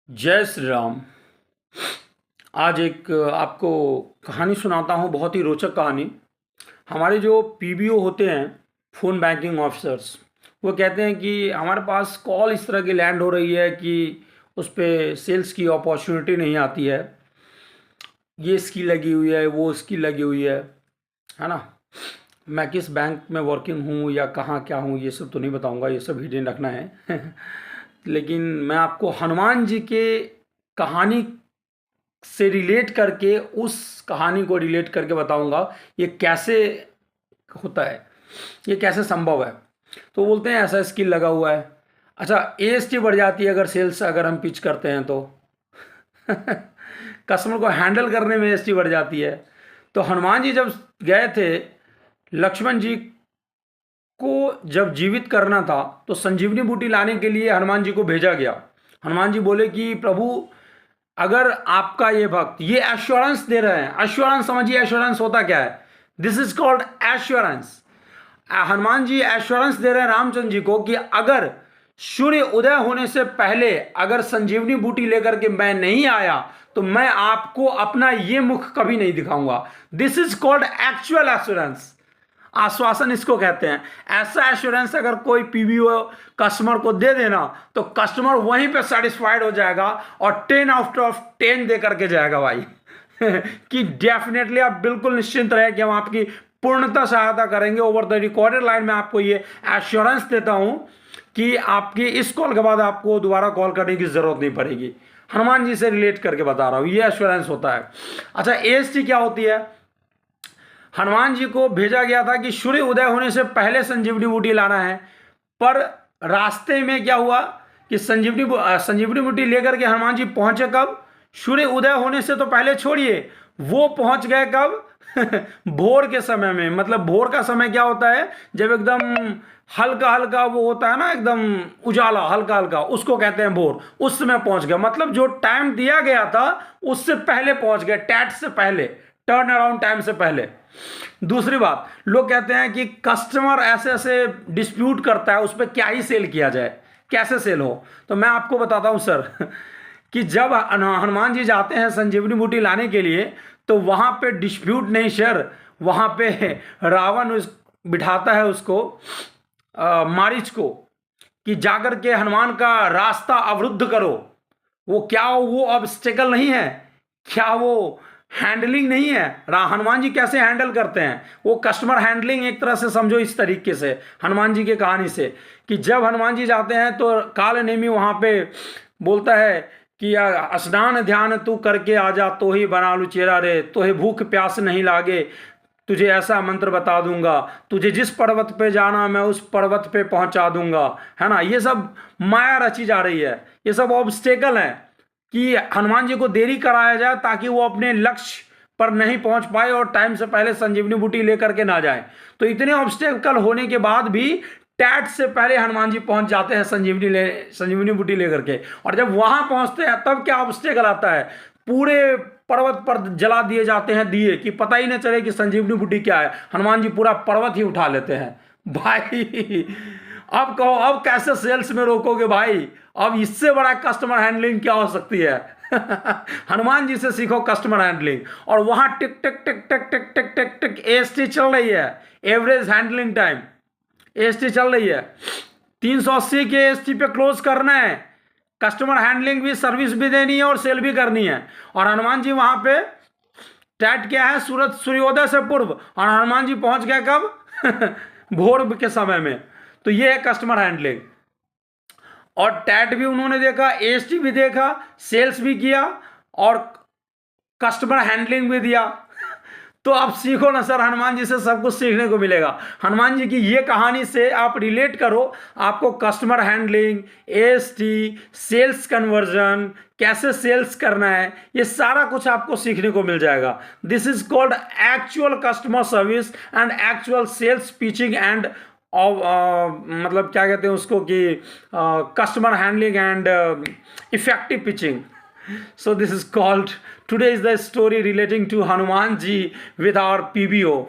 जय श्री राम। आज एक आपको कहानी सुनाता हूँ, बहुत ही रोचक कहानी। हमारे जो पीबीओ होते हैं, फ़ोन बैंकिंग ऑफिसर्स, वो कहते हैं कि हमारे पास कॉल इस तरह की लैंड हो रही है कि उस पे सेल्स की अपॉर्चुनिटी नहीं आती है। ये स्किल लगी हुई है, वो स्किल लगी हुई है ना। मैं किस बैंक में वर्किंग हूँ या कहाँ क्या हूँ ये सब तो नहीं बताऊँगा, ये सब हिडन रखना है। लेकिन मैं आपको हनुमान जी के कहानी से रिलेट करके, उस कहानी को रिलेट करके बताऊंगा ये कैसे होता है, ये कैसे संभव है। तो बोलते हैं ऐसा स्किल लगा हुआ है। अच्छा, एएसटी बढ़ जाती है अगर सेल्स अगर हम पिच करते हैं तो। कस्टमर को हैंडल करने में एएसटी बढ़ जाती है। तो हनुमान जी जब गए थे, लक्ष्मण जी को जब जीवित करना था तो संजीवनी बूटी लाने के लिए हनुमान जी को भेजा गया। हनुमान जी बोले कि प्रभु, अगर आपका ये भक्त ये एश्योरेंस दे रहे हैं, एश्योरेंस समझिए, एश्योरेंस होता क्या है, this is called assurance. Hanuman ji assurance दे रहे हैं रामचंद्र जी को कि अगर सूर्य उदय होने से पहले अगर संजीवनी बूटी लेकर के मैं नहीं आया तो मैं आपको अपना ये मुख कभी नहीं दिखाऊंगा। This is called actual assurance. आश्वासन इसको कहते हैं। ऐसा एश्योरेंस अगर कोई पीबीओ कस्टमर को दे देना तो कस्टमर वहीं पे सेटिस्फाइड हो जाएगा और 10 आउट ऑफ 10 दे करके जाएगा भाई। कि डेफिनेटली आप बिल्कुल निश्चिंत रहे कि हम आपकी पूर्णतः सहायता करेंगे। ओवर द रिकॉर्डेड लाइन में आपको ये एश्योरेंस देता हूं कि आपकी इस कॉल के बाद आपको दोबारा कॉल करने की जरूरत नहीं पड़ेगी। हनुमान जी से रिलेट करके बता रहा हूं, ये एश्योरेंस होता है। अच्छा, एएसटी क्या होती है? हनुमान जी को भेजा गया था कि सूर्य उदय होने से पहले संजीवनी बूटी लाना है, पर रास्ते में क्या हुआ कि संजीवनी बूटी लेकर के हनुमान जी पहुंचे कब? सूर्य उदय होने से तो पहले छोड़िए, वो पहुंच गए कब? भोर के समय में। मतलब भोर का समय क्या होता है? जब एकदम हल्का हल्का वो होता है ना, एकदम उजाला हल्का हल्का, उसको कहते हैं भोर। उस समय पहुंच गए, मतलब जो टाइम दिया गया था उससे पहले पहुंच गए, टैट से पहले, टर्न अराउंड टाइम से पहले। दूसरी बात, लोग कहते हैं कि कस्टमर ऐसे ऐसे डिस्प्यूट करता है, उस पर क्या ही सेल किया जाए, कैसे सेल हो। तो मैं आपको बताता हूं सर कि जब हनुमान जी जाते हैं संजीवनी बूटी लाने के लिए तो वहां पे डिस्प्यूट नहीं सर, वहां पे रावण बिठाता है उसको, मारीच को, कि जाकर के हनुमान का रास्ता अवरुद्ध करो। वो क्या, वो ऑब्स्टेकल नहीं है क्या, वो हैंडलिंग नहीं है। हनुमान जी कैसे हैंडल करते हैं? वो कस्टमर हैंडलिंग एक तरह से समझो इस तरीके से हनुमान जी की कहानी से, कि जब हनुमान जी जाते हैं तो काल नेमी वहां पे बोलता है कि स्नान ध्यान तू करके आजा, तो ही बना लू चेहरा रे, तो ही भूख प्यास नहीं लागे, तुझे ऐसा मंत्र बता दूंगा, तुझे जिस पर्वत पे जाना मैं उस पर्वत पे पहुंचा दूंगा, है ना। ये सब माया रची जा रही है, ये सब ऑब्स्टेकल है कि हनुमान जी को देरी कराया जाए ताकि वो अपने लक्ष्य पर नहीं पहुंच पाए और टाइम से पहले संजीवनी बूटी लेकर के ना जाए। तो इतने ऑब्स्टेकल होने के बाद भी टैट से पहले हनुमान जी पहुंच जाते हैं संजीवनी बूटी लेकर के। और जब वहां पहुंचते हैं तब क्या ऑब्स्टेकल आता है? पूरे पर्वत पर जला दिए जाते हैं दिए कि पता ही नहीं चले कि संजीवनी बूटी क्या है। हनुमान जी पूरा पर्वत ही उठा लेते हैं भाई। अब कहो, अब कैसे सेल्स में रोकोगे भाई? अब इससे बड़ा कस्टमर हैंडलिंग क्या हो सकती है? हनुमान जी से सीखो कस्टमर हैंडलिंग। और वहां टिक टिक टिक टिक टिक टिक टिक टिक एएसटी चल रही है, एवरेज हैंडलिंग टाइम एएसटी चल रही है। 380 के एएसटी पे क्लोज करना है, कस्टमर हैंडलिंग भी, सर्विस भी देनी है और सेल भी करनी है। और हनुमान जी वहां पे टैट क्या है? सूर्योदय से पूर्व। और हनुमान जी पहुंच गए कब? भोर के समय में। तो ये है कस्टमर हैंडलिंग। और टैट भी उन्होंने देखा, एएसटी भी देखा, सेल्स भी किया और कस्टमर हैंडलिंग भी दिया। तो आप सीखो ना सर, हनुमान जी से सब कुछ सीखने को मिलेगा। हनुमान जी की ये कहानी से आप रिलेट करो, आपको customer handling, AST, sales conversion, कैसे सेल्स करना है, ये सारा कुछ आपको सीखने को मिल जाएगा। This is called actual customer service and actual sales pitching and मतलब क्या कहते हैं उसको कि customer handling and effective pitching. So this is called, today is the story relating to Hanuman ji with our PBO,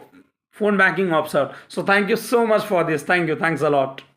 phone banking officer. So thank you so much for this. Thank you. Thanks a lot.